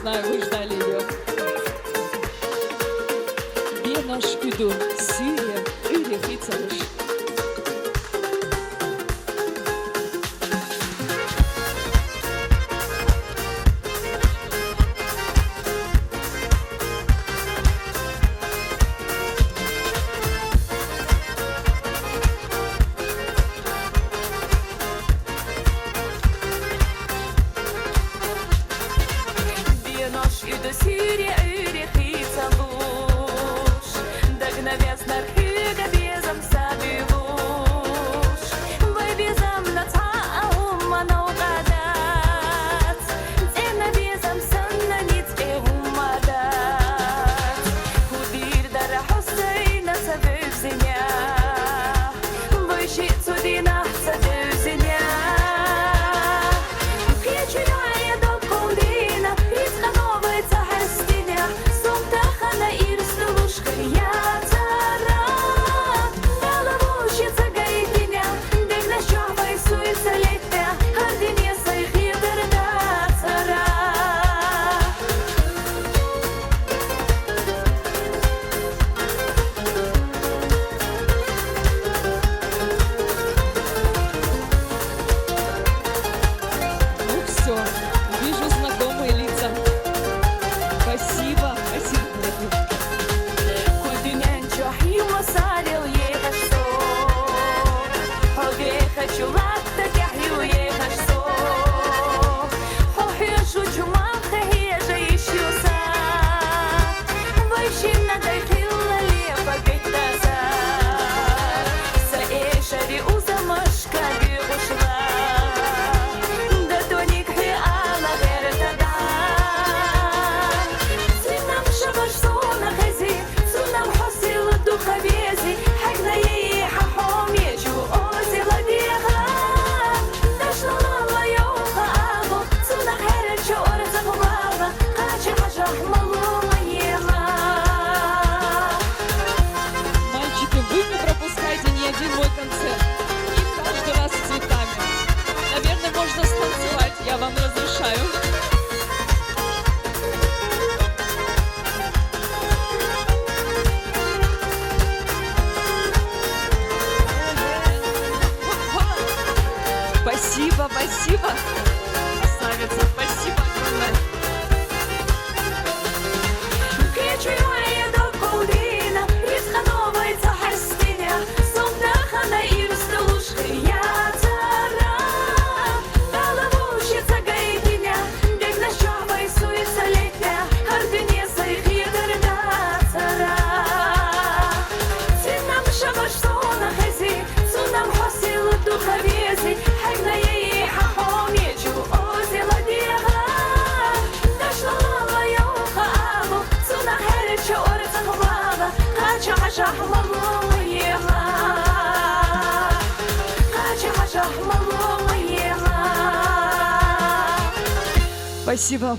знаю, вы ждали ее. Bir naş üdüm, Suriye, üyle hitarış. До Сирии рехица луж, догнавяз на хига безом сабивуш, вы безом на цаум анаугадат, цена безом санна ниц умадат, худир дара Хусейна сабевзиня, вы щит судина сабевзиня. Вижу знакомые лица. Спасибо, спасибо. Мальчики, вы не пропускайте ни один мой концерт. И каждый раз с цветами. Наверное, можно станцевать, я вам разрешаю. Спасибо, спасибо. Красавица, спасибо огромное. Спасибо.